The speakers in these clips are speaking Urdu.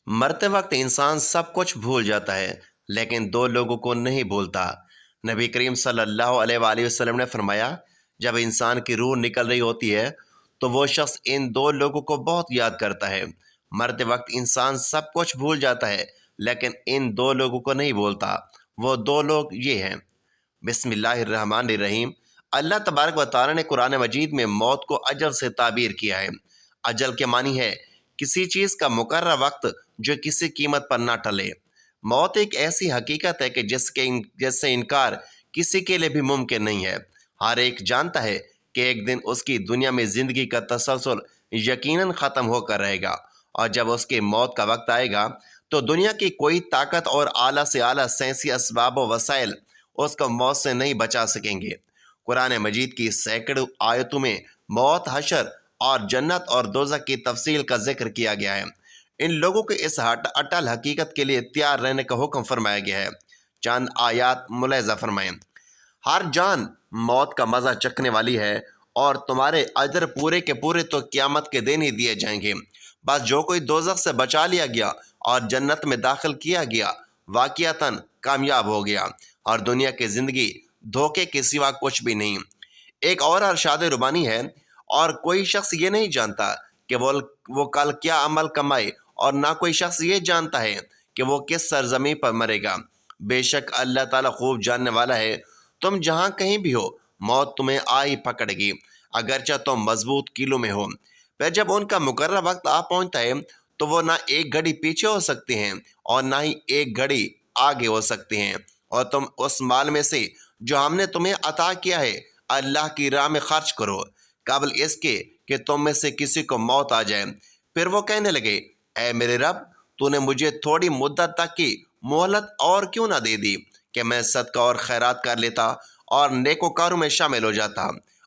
مرتے وقت انسان سب کچھ بھول جاتا ہے لیکن دو لوگوں کو نہیں بھولتا۔ نبی کریم صلی اللہ علیہ وآلہ وسلم نے فرمایا، جب انسان کی روح نکل رہی ہوتی ہے تو وہ شخص ان دو لوگوں کو بہت یاد کرتا ہے۔ مرتے وقت انسان سب کچھ بھول جاتا ہے لیکن ان دو لوگوں کو نہیں بھولتا۔ وہ دو لوگ یہ ہیں۔ بسم اللہ الرحمن الرحیم۔ اللہ تبارک و تعالیٰ نے قرآن مجید میں موت کو اجل سے تعبیر کیا ہے۔ اجل کے معنی ہے کسی چیز کا مقررہ وقت جو کسی قیمت پر نہ ٹلے۔ موت ایک ایسی حقیقت ہے کہ جس سے انکار کسی کے لیے بھی ممکن نہیں ہے۔ ہر ایک جانتا ہے کہ ایک دن اس کی دنیا میں زندگی کا تسلسل یقیناً ختم ہو کر رہے گا، اور جب اس کی موت کا وقت آئے گا تو دنیا کی کوئی طاقت اور اعلیٰ سے اعلیٰ سائنسی اسباب و وسائل اس کو موت سے نہیں بچا سکیں گے۔ قرآن مجید کی سینکڑوں آیتوں میں موت، حشر اور جنت اور دوزخ کی تفصیل کا ذکر کیا گیا ہے۔ ان لوگوں کو اس اٹل حقیقت کے لیے تیار رہنے کا حکم فرمایا گیا ہے۔ چند آیات ملاحظہ فرمائیں۔ ہر جان موت کا مزہ چکھنے والی ہے، اور تمہارے اجر پورے کے پورے تو قیامت کے دن ہی دیے جائیں گے۔ بس جو کوئی دوزخ سے بچا لیا گیا اور جنت میں داخل کیا گیا واقعتاً کامیاب ہو گیا، اور دنیا کی زندگی دھوکے کے سوا کچھ بھی نہیں۔ ایک اور ارشاد ربانی ہے، اور کوئی شخص یہ نہیں جانتا کہ وہ کل کیا عمل کمائے، اور نہ کوئی شخص یہ جانتا ہے کہ وہ کس سرزمین پر مرے گا۔ بے شک اللہ تعالیٰ خوب جاننے والا ہے۔ تم جہاں کہیں بھی ہو، موت تمہیں آ ہی پکڑے گی، اگرچہ تم مضبوط کیلوں میں ہو۔ پھر جب ان کا مقررہ وقت آ پہنچتا ہے تو وہ نہ ایک گھڑی پیچھے ہو سکتے ہیں اور نہ ہی ایک گھڑی آگے ہو سکتے ہیں۔ اور تم اس مال میں سے جو ہم نے تمہیں عطا کیا ہے اللہ کی راہ میں خرچ کرو، قبل اس کے کہ تم میں سے کسی کو موت آ جائے۔ پھر وہ کہنے لگے، اے میرے رب، تو نے مجھے تھوڑی مدت تک کی مہلت اور کیوں نہ دے دی کہ میں صدقہ اور خیرات کر لیتا اور نیکوکاروں میں شامل ہو جاتا۔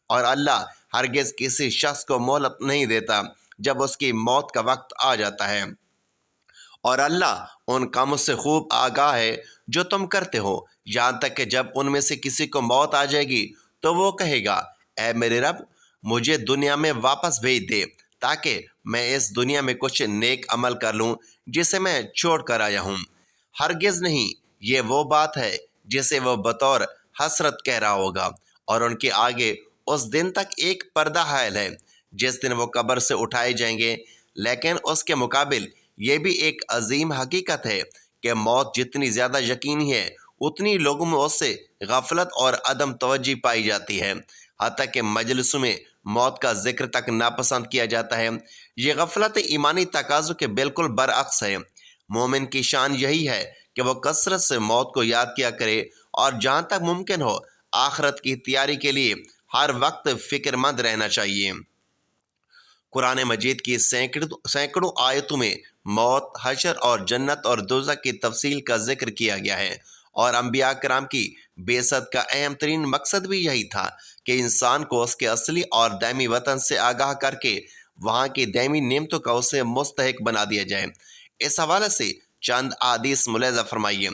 اور اللہ ہرگز کسی شخص کو مہلت نہیں دیتا جب اس کی موت کا وقت آ جاتا ہے، اور اللہ ان کاموں سے خوب آگاہ ہے جو تم کرتے ہو۔ یہاں تک کہ جب ان میں سے کسی کو موت آ جائے گی تو وہ کہے گا، اے میرے رب، مجھے دنیا میں واپس بھیج دے تاکہ میں اس دنیا میں کچھ نیک عمل کر لوں جسے میں چھوڑ کر آیا ہوں۔ ہرگز نہیں، یہ وہ بات ہے جسے وہ بطور حسرت کہہ رہا ہوگا، اور ان کے آگے اس دن تک ایک پردہ حائل ہے جس دن وہ قبر سے اٹھائے جائیں گے۔ لیکن اس کے مقابل یہ بھی ایک عظیم حقیقت ہے کہ موت جتنی زیادہ یقینی ہے اتنی لوگوں میں اس سے غفلت اور عدم توجہ پائی جاتی ہے، حتیٰ کہ مجلسوں میں موت کا ذکر تک ناپسند کیا جاتا ہے۔ یہ غفلت ایمانی تقاضوں کے بالکل برعکس ہے۔ مومن کی شان یہی ہے کہ وہ کثرت سے موت کو یاد کیا کرے، اور جہاں تک ممکن ہو آخرت کی تیاری کے لیے ہر وقت فکر مند رہنا چاہیے۔ قرآن مجید کی سینکڑوں آیتوں میں موت، حشر اور جنت اور دوزخ کی تفصیل کا ذکر کیا گیا ہے، اور انبیاء کرام کی بعثت کا اہم ترین مقصد بھی یہی تھا کہ انسان کو اس کے اصلی اور دائمی وطن سے آگاہ کر کے وہاں کی دائمی نعمتوں کا اسے مستحق بنا دیا جائے۔ اس حوالے سے چند احادیث ملاحظہ فرمائیے۔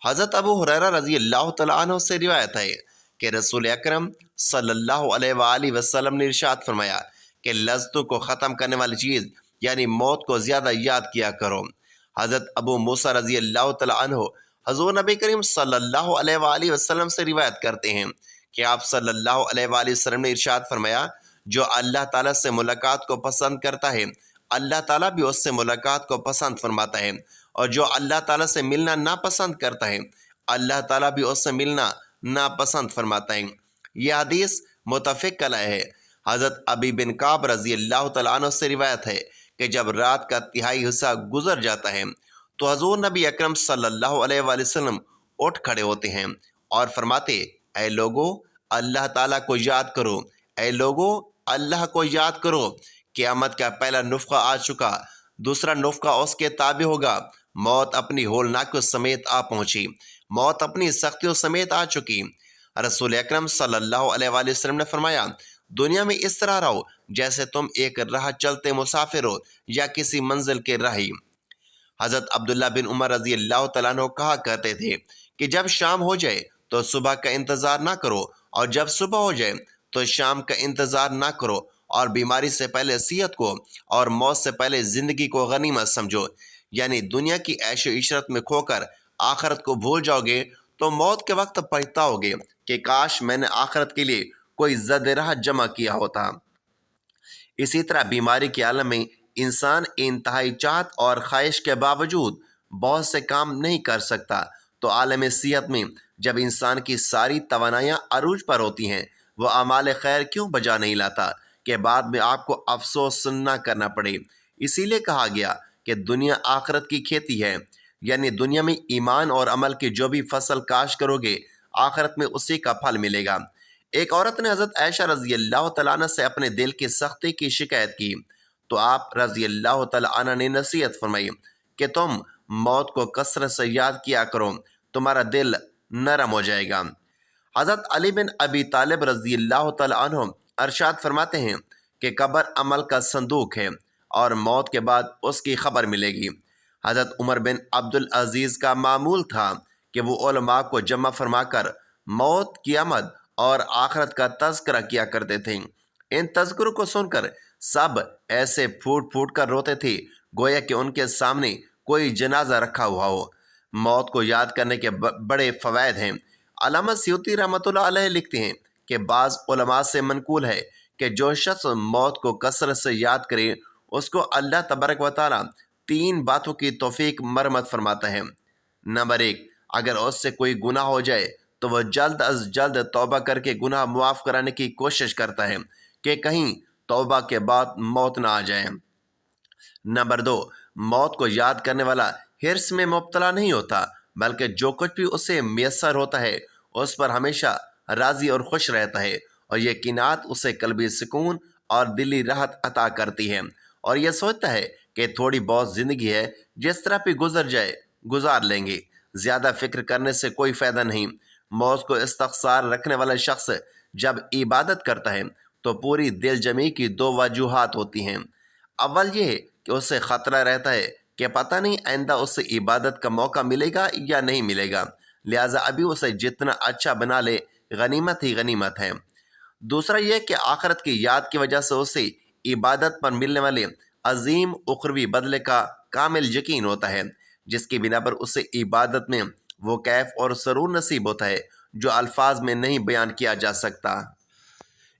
حضرت ابو ہریرہ رضی اللہ تعالیٰ عنہ سے روایت ہے کہ رسول اکرم صلی اللہ علیہ وآلہ وسلم نے ارشاد فرمایا کہ لذتوں کو ختم کرنے والی چیز یعنی موت کو زیادہ یاد کیا کرو۔ حضرت ابو موسیٰ رضی اللہ تعالیٰ عنہ حضور نبی کریم صلی اللہ علیہ وآلہ وسلم سے روایت کرتے ہیں کہ آپ صلی اللہ علیہ وآلہ وسلم نے ارشاد فرمایا، جو اللہ تعالیٰ سے ملاقات کو پسند کرتا ہے اللہ تعالیٰ بھی اس سے ملاقات کو پسند فرماتا ہے، اور جو اللہ تعالیٰ سے ملنا ناپسند کرتا ہے اللہ تعالیٰ بھی اس سے ملنا ناپسند فرماتا ہے۔ یہ حدیث متفق علیہ ہے۔ حضرت ابی بن کعب رضی اللہ تعالیٰ عنہ سے روایت ہے کہ جب رات کا تہائی حصہ گزر جاتا ہے تو حضور نبی اکرم صلی اللہ علیہ وآلہ وسلم اٹھ کھڑے ہوتے ہیں اور فرماتے، اے لوگو، اللہ تعالیٰ کو یاد کرو، اے لوگو، اللہ کو یاد کرو۔ قیامت کا پہلا نفخہ آ چکا، دوسرا نفخہ اس کے تابع ہوگا۔ موت اپنی ہولناکیوں سمیت آ پہنچی، موت اپنی سختیوں سمیت آ چکی۔ رسول اکرم صلی اللہ علیہ وآلہ وسلم نے فرمایا، دنیا میں اس طرح رہو جیسے تم ایک راہ چلتے مسافر ہو یا کسی منزل کے راہی۔ حضرت عبداللہ بن عمر رضی اللہ تعالیٰ عنہ کہا کرتے تھے کہ جب شام ہو جائے تو صبح کا انتظار نہ کرو، اور جب صبح ہو جائے تو شام کا انتظار نہ کرو، اور بیماری سے پہلے صحت کو اور موت سے پہلے زندگی کو غنیمت سمجھو۔ یعنی دنیا کی عیش و عشرت میں کھو کر آخرت کو بھول جاؤ گے تو موت کے وقت پچھتاؤ گے کہ کاش میں نے آخرت کے لیے کوئی زد راہ جمع کیا ہوتا۔ اسی طرح بیماری کے عالم میں انسان انتہائی چاہت اور خواہش کے باوجود بہت سے کام نہیں کر سکتا، تو عالم صحت میں جب انسان کی ساری توانائیاں عروج پر ہوتی ہیں، وہ اعمال خیر کیوں بجا نہیں لاتا کہ بعد میں آپ کو افسوس نہ کرنا پڑے۔ اسی لیے کہا گیا کہ دنیا آخرت کی کھیتی ہے، یعنی دنیا میں ایمان اور عمل کی جو بھی فصل کاشت کرو گے آخرت میں اسی کا پھل ملے گا۔ ایک عورت نے حضرت عائشہ رضی اللہ تعالیٰ عنہ سے اپنے دل کی سختی کی شکایت کی تو آپ رضی اللہ تعالیٰ عنہ نے نصیحت فرمائی کہ تم موت کو کثرت سے یاد کیا کرو، تمہارا دل نرم ہو جائے گا۔ حضرت علی بن ابی طالب رضی اللہ تعالیٰ عنہ ارشاد فرماتے ہیں کہ قبر عمل کا صندوق ہے اور موت کے بعد اس کی خبر ملے گی۔ حضرت عمر بن عبدالعزیز کا معمول تھا کہ وہ علماء کو جمع فرما کر موت، قیامت اور آخرت کا تذکرہ کیا کرتے تھے۔ ان تذکروں کو سن کر سب ایسے پھوٹ پھوٹ کر روتے تھے گویا کہ ان کے سامنے کوئی جنازہ رکھا ہوا ہو۔ موت کو یاد کرنے کے بڑے فوائد ہیں۔ علامہ سیوطی رحمۃ اللہ علیہ لکھتے ہیں کہ بعض علماء سے منقول ہے کہ جو شخص موت کو کثرت سے یاد کرے اس کو اللہ تبارک و تعالیٰ 3 باتوں کی توفیق مرمت فرماتا ہے۔ نمبر 1، اگر اس سے کوئی گناہ ہو جائے تو وہ جلد از جلد توبہ کر کے گناہ معاف کرانے کی کوشش کرتا ہے کہ کہیں توبہ کے بعد موت نہ آ جائے۔ نمبر 2، موت کو یاد کرنے والا حرص میں مبتلا نہیں ہوتا بلکہ جو کچھ بھی اسے میسر ہوتا ہے اس پر ہمیشہ راضی اور خوش رہتا ہے، اور یہ قناعت اسے قلبی سکون اور دلی راحت عطا کرتی ہے، اور یہ سوچتا ہے کہ تھوڑی بہت زندگی ہے، جس طرح بھی گزر جائے گزار لیں گے، زیادہ فکر کرنے سے کوئی فائدہ نہیں۔ موت کو استخسار رکھنے والا شخص جب عبادت کرتا ہے تو پوری دل جمی کی 2 وجوہات ہوتی ہیں۔ اول یہ کہ اسے خطرہ رہتا ہے کہ پتہ نہیں آئندہ اسے عبادت کا موقع ملے گا یا نہیں ملے گا، لہٰذا ابھی اسے جتنا اچھا بنا لے غنیمت ہی غنیمت ہے۔ دوسرا یہ کہ آخرت کی یاد کی وجہ سے اسے عبادت پر ملنے والے عظیم اخروی بدلے کا کامل یقین ہوتا ہے، جس کی بنا پر اسے عبادت میں وہ کیف اور سرور نصیب ہوتا ہے جو الفاظ میں نہیں بیان کیا جا سکتا۔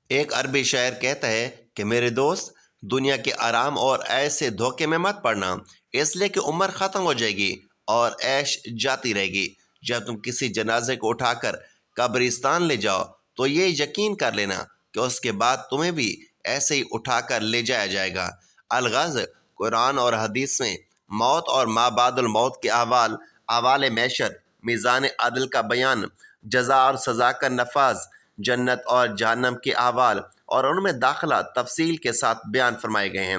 ایک عربی شاعر کہتا ہے کہ میرے دوست، دنیا کے آرام اور عیش سے دھوکے میں مت پڑنا، اس لیے کہ عمر ختم ہو جائے گی اور عیش جاتی رہے گی۔ جب تم کسی جنازے کو اٹھا کر قبرستان لے جاؤ تو یہ یقین کر لینا کہ اس کے بعد تمہیں بھی ایسے ہی اٹھا کر لے جایا جائے گا۔ الغرض، قرآن اور حدیث میں موت اور ما بعد الموت کے احوال، احوال معشر، میزان عدل کا بیان، جزا اور سزا کا نفاذ، جنت اور جہنم کے احوال اور ان میں داخلہ تفصیل کے ساتھ بیان فرمائے گئے ہیں۔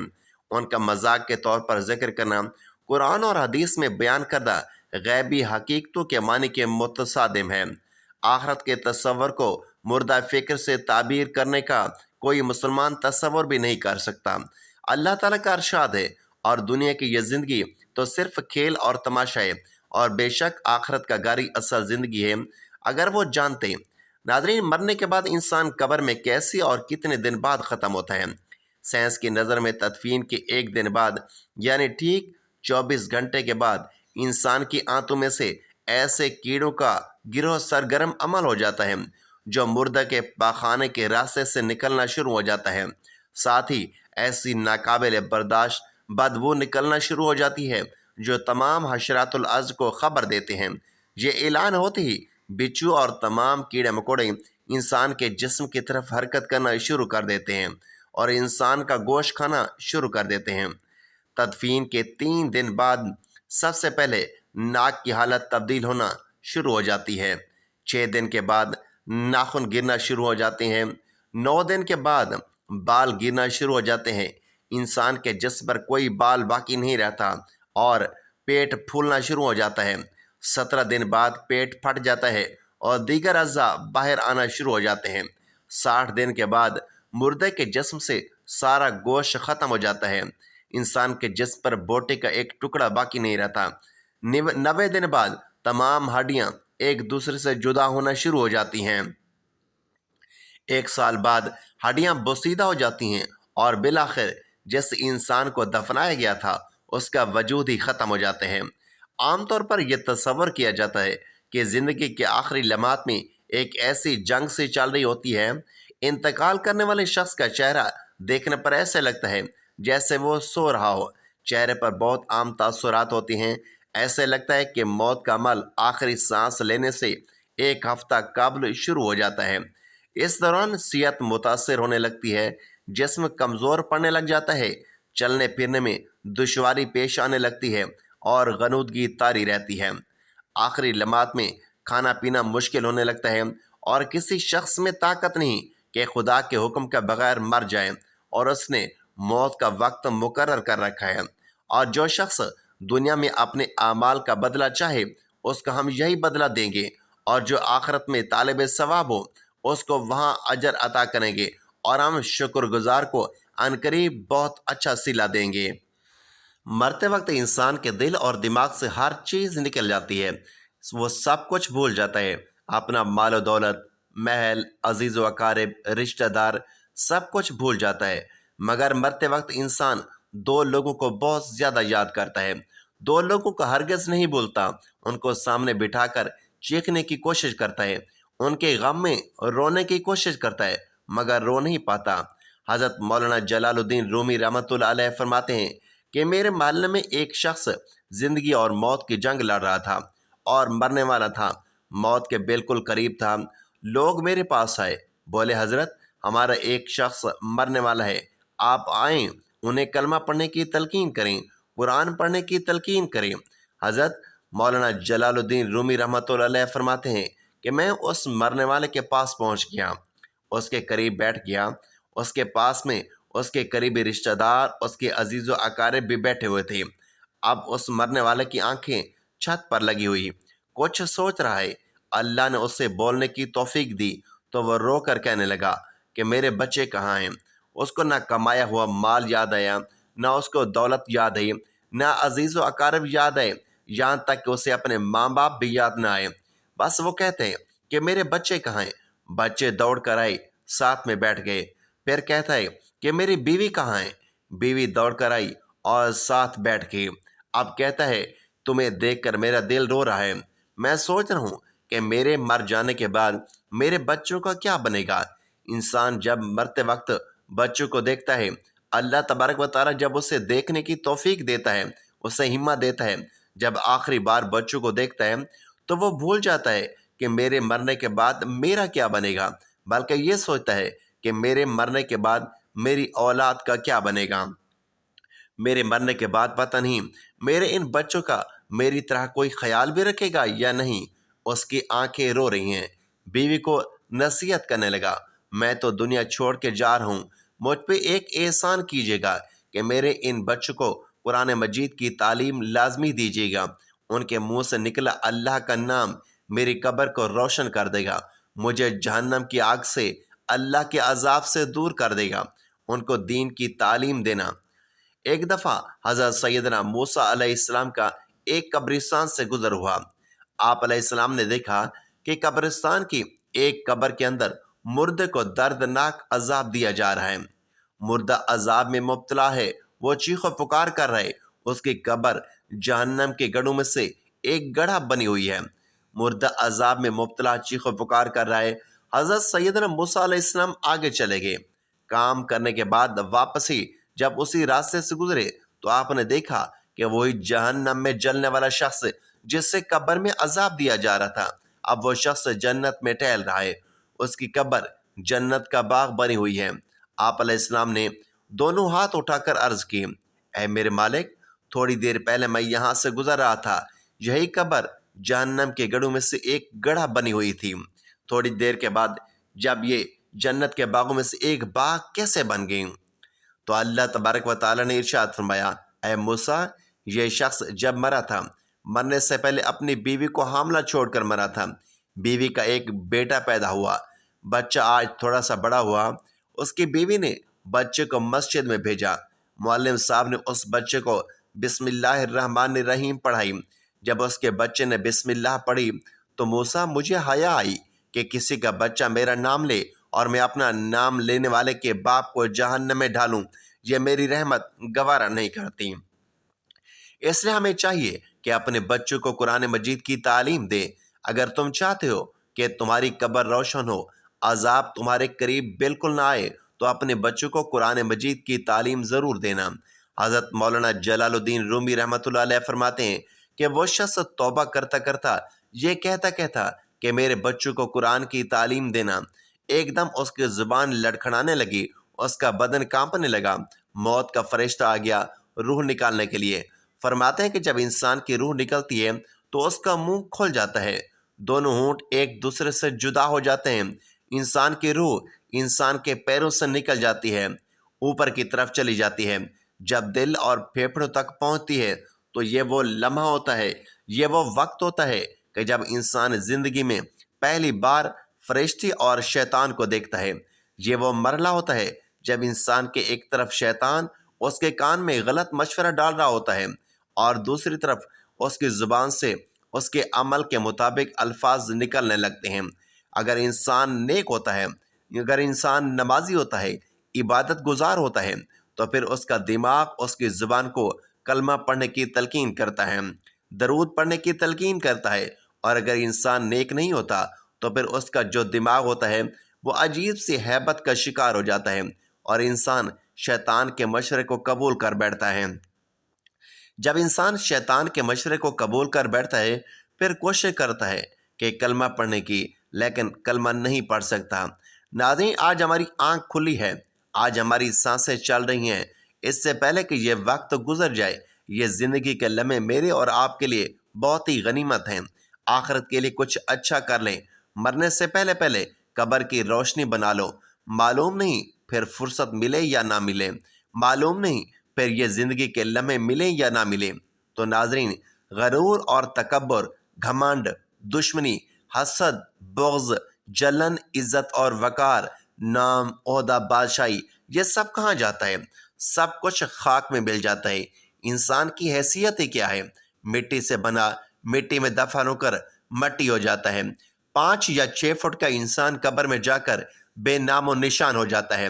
ان کا مذاق کے طور پر ذکر کرنا قرآن اور حدیث میں بیان کردہ غیبی حقیقتوں کے معنی کے متصادم ہے۔ آخرت کے تصور کو مردہ فکر سے تعبیر کرنے کا کوئی مسلمان تصور بھی نہیں کر سکتا۔ اللہ تعالیٰ کا ارشاد ہے، اور دنیا کی یہ زندگی تو صرف کھیل اور تماشا ہے، اور بے شک آخرت کا گھر ہی اصل زندگی ہے اگر وہ جانتے۔ ناظرین، مرنے کے بعد انسان قبر میں کیسے اور کتنے دن بعد ختم ہوتا ہے؟ سائنس کی نظر میں تدفین کے 1 دن بعد، یعنی ٹھیک 24 گھنٹے کے بعد، انسان کی آنتوں میں سے ایسے کیڑوں کا گروہ سرگرم عمل ہو جاتا ہے جو مردہ کے پاخانے کے راستے سے نکلنا شروع ہو جاتا ہے۔ ساتھ ہی ایسی ناقابل برداشت بدبو نکلنا شروع ہو جاتی ہے جو تمام حشرات الارض کو خبر دیتے ہیں۔ یہ اعلان ہوتے ہی بچھو اور تمام کیڑے مکوڑے انسان کے جسم کی طرف حرکت کرنا شروع کر دیتے ہیں اور انسان کا گوشت کھانا شروع کر دیتے ہیں۔ تدفین کے 3 دن بعد سب سے پہلے ناک کی حالت تبدیل ہونا شروع ہو جاتی ہے۔ 6 دن کے بعد ناخن گرنا شروع ہو جاتے ہیں۔ 9 دن کے بعد بال گرنا شروع ہو جاتے ہیں۔ انسان کے جسم پر کوئی بال باقی نہیں رہتا اور پیٹ پھولنا شروع ہو جاتا ہے۔ 17 دن بعد پیٹ پھٹ جاتا ہے اور دیگر اعضاء باہر آنا شروع ہو جاتے ہیں۔ 60 دن کے بعد مردے کے جسم سے سارا گوشت ختم ہو جاتا ہے۔ انسان کے جسم پر بوٹی کا ایک ٹکڑا باقی نہیں رہتا۔ 90 دن بعد تمام ہڈیاں ایک دوسرے سے جدا ہونا شروع ہو جاتی ہیں۔ 1 سال بعد ہڈیاں بوسیدہ ہو جاتی ہیں اور بالآخر جس انسان کو دفنایا گیا تھا اس کا وجود ہی ختم ہو جاتا ہے۔ عام طور پر یہ تصور کیا جاتا ہے کہ زندگی کے آخری لمحات میں ایک ایسی جنگ سے چل رہی ہوتی ہے۔ انتقال کرنے والے شخص کا چہرہ دیکھنے پر ایسے لگتا ہے جیسے وہ سو رہا ہو۔ چہرے پر بہت عام تاثرات ہوتی ہیں۔ ایسے لگتا ہے کہ موت کا عمل آخری سانس لینے سے ایک ہفتہ قبل شروع ہو جاتا ہے۔ اس دوران صحت متاثر ہونے لگتی ہے، جسم کمزور پڑنے لگ جاتا ہے، چلنے پھرنے میں دشواری پیش آنے لگتی ہے اور غنودگی طاری رہتی ہے۔ آخری لمحات میں کھانا پینا مشکل ہونے لگتا ہے اور کسی شخص میں طاقت نہیں کہ خدا کے حکم کے بغیر مر جائے اور اس نے موت کا وقت مقرر کر رکھا ہے۔ اور جو شخص دنیا میں اپنے اعمال کا بدلہ چاہے اس کا ہم یہی بدلہ دیں گے، اور جو آخرت میں طالب ثواب ہو اس کو وہاں اجر عطا کریں گے، اور ہم شکر گزار کو عنقریب بہت اچھا صلہ دیں گے۔ مرتے وقت انسان کے دل اور دماغ سے ہر چیز نکل جاتی ہے، وہ سب کچھ بھول جاتا ہے، اپنا مال و دولت، محل، عزیز و اقارب، رشتہ دار، سب کچھ بھول جاتا ہے۔ مگر مرتے وقت انسان دو لوگوں کو بہت زیادہ یاد کرتا ہے۔ دو لوگوں کو ہرگز نہیں بھولتا، ان کو سامنے بٹھا کر چیخنے کی کوشش کرتا ہے، ان کے غم میں رونے کی کوشش کرتا ہے، مگر رو نہیں پاتا۔ حضرت مولانا جلال الدین رومی رحمۃ اللہ علیہ فرماتے ہیں کہ میرے محلے میں ایک شخص زندگی اور موت کی جنگ لڑ رہا تھا اور مرنے والا تھا، موت کے بالکل قریب تھا۔ لوگ میرے پاس آئے، بولے حضرت ہمارا ایک شخص مرنے والا ہے، آپ آئیں، انہیں کلمہ پڑھنے کی تلقین کریں، قرآن پڑھنے کی تلقین کریں۔ حضرت مولانا جلال الدین رومی رحمۃ اللہ علیہ فرماتے ہیں کہ میں اس مرنے والے کے پاس پہنچ گیا، اس کے قریب بیٹھ گیا۔ اس کے پاس میں اس کے قریبی رشتہ دار، اس کے عزیز و اقارب بھی بیٹھے ہوئے تھے۔ اب اس مرنے والے کی آنکھیں چھت پر لگی ہوئی، کچھ سوچ رہا ہے۔ اللہ نے اسے بولنے کی توفیق دی تو وہ رو کر کہنے لگا کہ میرے بچے کہاں ہیں؟ اس کو نہ کمایا ہوا مال یاد آیا، نہ اس کو دولت یاد آئی، نہ عزیز و اقارب یاد آئے، یہاں تک کہ اسے اپنے ماں باپ بھی یاد نہ آئے۔ بس وہ کہتے ہیں کہ میرے بچے کہاں ہیں؟ بچے دوڑ کر آئے، ساتھ میں بیٹھ گئے۔ پھر کہتا ہے کہ میری بیوی کہاں ہے؟ بیوی دوڑ کر آئی اور ساتھ بیٹھ گئی۔ اب کہتا ہے تمہیں دیکھ کر میرا دل رو رہا ہے، میں سوچ رہا ہوں کہ میرے مر جانے کے بعد میرے بچوں کا کیا بنے گا۔ انسان جب مرتے وقت بچوں کو دیکھتا ہے، اللہ تبارک و تعالیٰ جب اسے دیکھنے کی توفیق دیتا ہے، اسے ہمت دیتا ہے، جب آخری بار بچوں کو دیکھتا ہے تو وہ بھول جاتا ہے کہ میرے مرنے کے بعد میرا کیا بنے گا، بلکہ یہ سوچتا ہے کہ میرے مرنے کے بعد میری اولاد کا کیا بنے گا۔ میرے مرنے کے بعد پتہ نہیں میرے ان بچوں کا میری طرح کوئی خیال بھی رکھے گا یا نہیں۔ اس کی آنکھیں رو رہی ہیں۔ بیوی کو نصیحت کرنے لگا، میں تو دنیا چھوڑ کے جا رہا ہوں، مجھ پہ ایک احسان کیجیے گا کہ میرے ان بچوں کو قرآن مجید کی تعلیم لازمی دیجیے گا۔ ان کے منہ سے نکلا اللہ کا نام میری قبر کو روشن کر دے گا، مجھے جہنم کی آگ سے، اللہ کے عذاب سے دور کر دے گا۔ ان کو دین کی تعلیم دینا۔ ایک دفعہ حضرت سیدنا موسیٰ علیہ السلام کا ایک قبرستان سے گزر ہوا۔ آپ علیہ السلام نے دیکھا کہ قبرستان کی ایک قبر کے اندر مردے کو دردناک عذاب دیا جا رہا ہے۔ مردہ عذاب میں مبتلا ہے، وہ چیخ و پکار کر رہے، اس کی قبر جہنم کے گڑھوں میں سے ایک گڑھا بنی ہوئی ہے۔ مردہ عذاب میں مبتلا چیخ و پکار کر رہا ہے۔ حضرت سیدنا موسیٰ علیہ السلام آگے چلے گئے۔ کام کرنے کے بعد واپسی جب اسی راستے سے گزرے تو آپ نے دیکھا کہ وہی جہنم میں جلنے والا شخص جس سے قبر میں عذاب دیا جا رہا تھا، اب وہ شخص جنت میں ٹہل رہا ہے۔ اس کی قبر جنت کا باغ بنی ہوئی ہے۔ آپ علیہ السلام نے دونوں ہاتھ اٹھا کر عرض کی، اے میرے مالک، تھوڑی دیر پہلے میں یہاں سے گزر رہا تھا، یہی قبر جہنم کے گڑھوں میں سے ایک گڑھا بنی ہوئی تھی۔ تھوڑی دیر کے بعد جب یہ جنت کے باغوں میں سے ایک باغ کیسے بن گئی؟ تو اللہ تبارک و تعالیٰ نے ارشاد فرمایا، اے موسیٰ، یہ شخص جب مرا تھا، مرنے سے پہلے اپنی بیوی کو حاملہ چھوڑ کر مرا تھا۔ بیوی کا ایک بیٹا پیدا ہوا، بچہ آج تھوڑا سا بڑا ہوا، اس کی بیوی نے بچے کو مسجد میں بھیجا۔ معلم صاحب نے اس بچے کو بسم اللہ الرحمن الرحیم پڑھائی۔ جب اس کے بچے نے بسم اللہ پڑھی تو موسیٰ مجھے حیا آئی کہ کسی کا بچہ میرا نام لے اور میں اپنا نام لینے والے کے باپ کو جہنم میں ڈالوں، یہ میری رحمت گوارا نہیں کرتی۔ اس لیے ہمیں چاہیے کہ اپنے بچوں کو قرآن مجید کی تعلیم دیں۔ اگر تم چاہتے ہو کہ تمہاری قبر روشن ہو، عذاب تمہارے قریب بالکل نہ آئے، تو اپنے بچوں کو قرآن مجید کی تعلیم ضرور دینا۔ حضرت مولانا جلال الدین رومی رحمۃ اللہ علیہ فرماتے ہیں کہ وہ شخص توبہ کرتا کرتا یہ کہتا کہ میرے بچوں کو قرآن کی تعلیم دینا، ایک دم اس کی زبان لڑکھڑانے لگی، اس کا بدن کانپنے لگا، موت کا فرشتہ آ گیا روح نکالنے کے لیے۔ فرماتے ہیں کہ جب انسان کی روح نکلتی ہے تو اس کا منہ کھل جاتا ہے، دونوں ہونٹ ایک دوسرے سے جدا ہو جاتے ہیں، انسان کی روح انسان کے پیروں سے نکل جاتی ہے، اوپر کی طرف چلی جاتی ہے۔ جب دل اور پھیپھڑوں تک پہنچتی ہے تو یہ وہ لمحہ ہوتا ہے، یہ وہ وقت ہوتا ہے کہ جب انسان زندگی میں پہلی بار فرشتے اور شیطان کو دیکھتا ہے۔ یہ وہ مرحلہ ہوتا ہے جب انسان کے ایک طرف شیطان اس کے کان میں غلط مشورہ ڈال رہا ہوتا ہے اور دوسری طرف اس کی زبان سے اس کے عمل کے مطابق الفاظ نکلنے لگتے ہیں۔ اگر انسان نیک ہوتا ہے، اگر انسان نمازی ہوتا ہے، عبادت گزار ہوتا ہے، تو پھر اس کا دماغ اس کی زبان کو کلمہ پڑھنے کی تلقین کرتا ہے، درود پڑھنے کی تلقین کرتا ہے۔ اور اگر انسان نیک نہیں ہوتا تو پھر اس کا جو دماغ ہوتا ہے وہ عجیب سی ہیبت کا شکار ہو جاتا ہے اور انسان شیطان کے مشورے کو قبول کر بیٹھتا ہے۔ جب انسان شیطان کے مشورے کو قبول کر بیٹھتا ہے پھر کوشش کرتا ہے کہ کلمہ پڑھنے کی، لیکن کلمہ نہیں پڑھ سکتا۔ ناظرین، آج ہماری آنکھ کھلی ہے، آج ہماری سانسیں چل رہی ہیں۔ اس سے پہلے کہ یہ وقت گزر جائے، یہ زندگی کے لمحے میرے اور آپ کے لیے بہت ہی غنیمت ہیں۔ آخرت کے لیے کچھ اچھا کر لیں، مرنے سے پہلے قبر کی روشنی بنا لو۔ معلوم نہیں پھر فرصت ملے یا نہ ملے، معلوم نہیں پھر یہ زندگی کے لمحے ملے یا نہ ملے۔ تو ناظرین، غرور اور تکبر، گھمنڈ، دشمنی، حسد، بغض، جلن، عزت اور وقار، نام، عہدہ، بادشاہی، یہ سب کہاں جاتا ہے؟ سب کچھ خاک میں مل جاتا ہے۔ انسان کی حیثیت ہی کیا ہے؟ مٹی سے بنا، مٹی میں دفن ہو کر مٹی ہو جاتا ہے۔ 5 یا 6 فٹ کا انسان قبر میں جا کر بے نام و نشان ہو جاتا ہے۔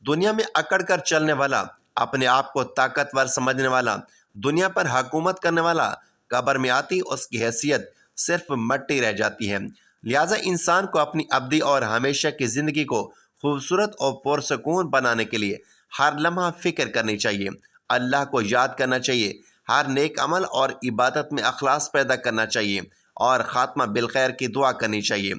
دنیا میں اکڑ کر چلنے والا، اپنے آپ کو طاقتور سمجھنے والا، دنیا پر حکومت کرنے والا، قبر میں آتی اس کی حیثیت صرف مٹی رہ جاتی ہے۔ لہٰذا انسان کو اپنی ابدی اور ہمیشہ کی زندگی کو خوبصورت اور پرسکون بنانے کے لیے ہر لمحہ فکر کرنی چاہیے، اللہ کو یاد کرنا چاہیے، ہر نیک عمل اور عبادت میں اخلاص پیدا کرنا چاہیے اور خاتمہ بالخیر کی دعا کرنی چاہیے۔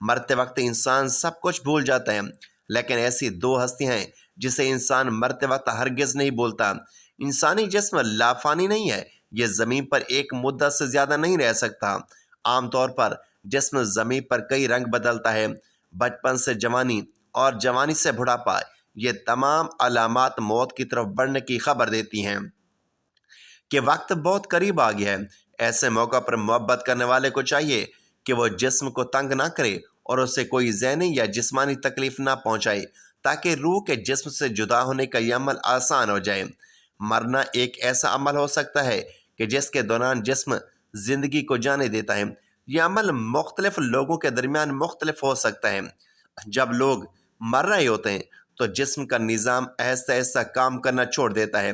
مرتے وقت انسان سب کچھ بھول جاتا ہے، لیکن ایسی 2 ہستیاں ہیں جسے انسان مرتے وقت ہرگز نہیں بھولتا۔ انسانی جسم لافانی نہیں ہے، یہ زمین پر ایک مدت سے زیادہ نہیں رہ سکتا۔ عام طور پر جسم زمین پر کئی رنگ بدلتا ہے، بچپن سے جوانی اور جوانی سے بڑھاپا، یہ تمام علامات موت کی طرف بڑھنے کی خبر دیتی ہیں کہ وقت بہت قریب آ گیا ہے۔ ایسے موقع پر محبت کرنے والے کو چاہیے کہ وہ جسم کو تنگ نہ کرے اور اسے کوئی ذہنی یا جسمانی تکلیف نہ پہنچائے، تاکہ روح کے جسم سے جدا ہونے کا یہ عمل آسان ہو جائے۔ مرنا ایک ایسا عمل ہو سکتا ہے کہ جس کے دوران جسم زندگی کو جانے دیتا ہے۔ یہ عمل مختلف لوگوں کے درمیان مختلف ہو سکتا ہے۔ جب لوگ مر رہے ہوتے ہیں تو جسم کا نظام آہستہ آہستہ کام کرنا چھوڑ دیتا ہے،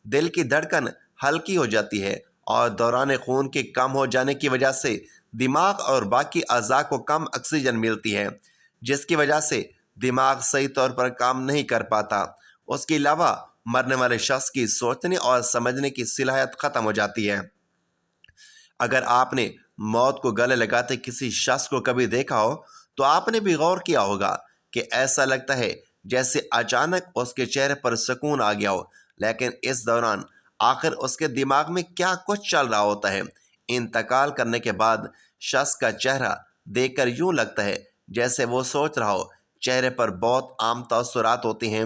دل کی دھڑکن ہلکی ہو جاتی ہے اور دوران خون کے کم ہو جانے کی وجہ سے دماغ اور باقی اعضاء کو کم آکسیجن ملتی ہے، جس کی وجہ سے دماغ صحیح طور پر کام نہیں کر پاتا۔ اس کے علاوہ مرنے والے شخص کی سوچنے اور سمجھنے کی صلاحیت ختم ہو جاتی ہے۔ اگر آپ نے موت کو گلے لگاتے کسی شخص کو کبھی دیکھا ہو تو آپ نے بھی غور کیا ہوگا کہ ایسا لگتا ہے جیسے اچانک اس کے چہرے پر سکون آ گیا ہو، لیکن اس دوران آخر اس کے دماغ میں کیا کچھ چل رہا ہوتا ہے؟ انتقال کرنے کے بعد شخص کا چہرہ دیکھ کر یوں لگتا ہے جیسے وہ سوچ رہا ہو۔ چہرے پر بہت عام تاثرات ہوتے ہیں۔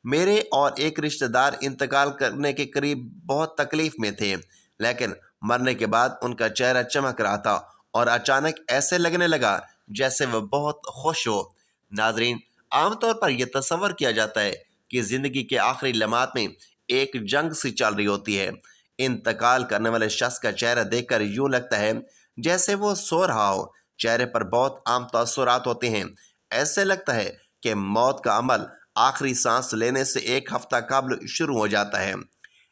میرے اور ایک رشتہ دار انتقال کرنے کے قریب بہت تکلیف میں تھے، لیکن مرنے کے بعد ان کا چہرہ چمک رہا تھا اور اچانک ایسے لگنے لگا جیسے وہ بہت خوش ہو۔ ناظرین، عام طور پر یہ تصور کیا جاتا ہے کہ زندگی کے آخری لمحات میں ایک جنگ سی چل رہی ہوتی ہے۔ انتقال کرنے والے شخص کا چہرہ دیکھ کر یوں لگتا ہے جیسے وہ سو رہا ہو۔ چہرے پر بہت عام تاثرات ہوتے ہیں۔ ایسے لگتا ہے کہ موت کا عمل آخری سانس لینے سے 1 ہفتہ قبل شروع ہو جاتا ہے۔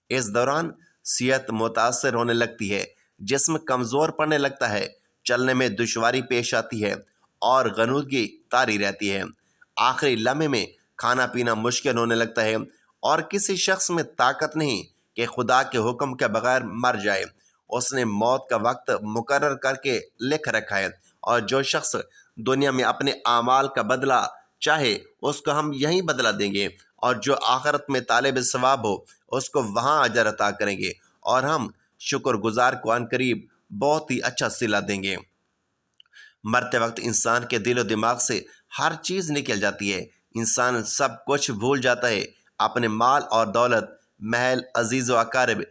اس دوران صحت متاثر ہونے لگتی ہے، جسم کمزور پڑنے لگتا ہے، چلنے میں دشواری پیش آتی ہے اور غنودگی طاری رہتی ہے۔ آخری لمحے میں کھانا پینا مشکل ہونے لگتا ہے اور کسی شخص میں طاقت نہیں کہ خدا کے حکم کے بغیر مر جائے۔ اس نے موت کا وقت مقرر کر کے لکھ رکھا ہے، اور جو شخص دنیا میں اپنے اعمال کا بدلہ چاہے اس کو ہم یہیں بدلہ دیں گے، اور جو آخرت میں طالب ثواب ہو اس کو وہاں اجر عطا کریں گے، اور ہم شکر گزار کو ان قریب بہت ہی اچھا صلہ دیں گے۔ مرتے وقت انسان کے دل و دماغ سے ہر چیز نکل جاتی ہے، انسان سب کچھ بھول جاتا ہے، اپنے مال اور دولت، محل، عزیز و اقارب،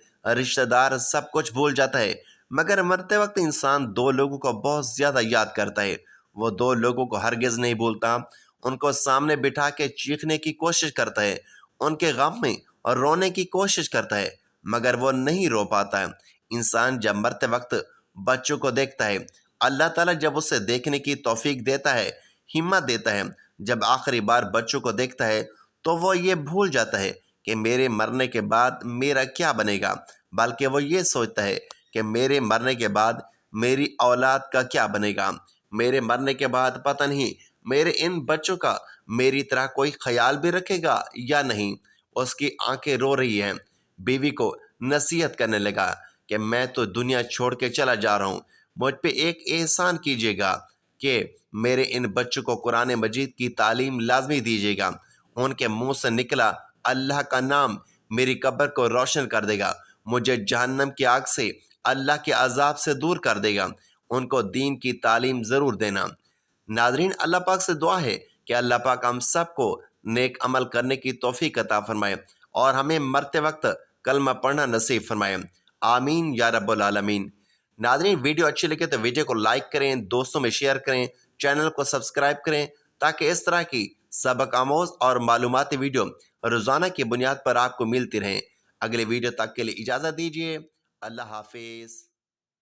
رشتہ دار، سب کچھ بھول جاتا ہے، مگر مرتے وقت انسان دو لوگوں کو بہت زیادہ یاد کرتا ہے۔ وہ دو لوگوں کو ہرگز نہیں بھولتا، ان کو سامنے بٹھا کے چیخنے کی کوشش کرتا ہے، ان کے غم میں اور رونے کی کوشش کرتا ہے، مگر وہ نہیں رو پاتا ہے۔ انسان جب مرتے وقت بچوں کو دیکھتا ہے، اللہ تعالیٰ جب اسے دیکھنے کی توفیق دیتا ہے، ہمت دیتا ہے، جب آخری بار بچوں کو دیکھتا ہے تو وہ یہ بھول جاتا ہے کہ میرے مرنے کے بعد میرا کیا بنے گا، بلکہ وہ یہ سوچتا ہے کہ میرے مرنے کے بعد میری اولاد کا کیا بنے گا، میرے مرنے کے بعد پتہ نہیں میرے ان بچوں کا میری طرح کوئی خیال بھی رکھے گا یا نہیں۔ اس کی آنکھیں رو رہی ہیں۔ بیوی کو نصیحت کرنے لگا کہ میں تو دنیا چھوڑ کے چلا جا رہا ہوں، مجھ پہ ایک احسان کیجیے گا کہ میرے ان بچوں کو قرآن مجید کی تعلیم لازمی دیجیے گا۔ ان کے منہ سے نکلا اللہ کا نام میری قبر کو روشن کر دے گا، مجھے جہنم کی آگ سے، اللہ کے عذاب سے دور کر دے گا۔ ان کو دین کی تعلیم ضرور دینا۔ ناظرین، اللہ پاک سے دعا ہے کہ اللہ پاک ہم سب کو نیک عمل کرنے کی توفیق عطا فرمائے اور ہمیں مرتے وقت کلمہ پڑھنا نصیب فرمائے۔ آمین یا رب العالمین۔ ناظرین، ویڈیو اچھی لگے تو ویڈیو کو لائک کریں، دوستوں میں شیئر کریں، چینل کو سبسکرائب کریں تاکہ اس طرح کی سبق آموز اور معلوماتی ویڈیو روزانہ کی بنیاد پر آپ کو ملتی رہیں۔ اگلے ویڈیو تک کے لیے اجازت دیجیے۔ اللہ حافظ۔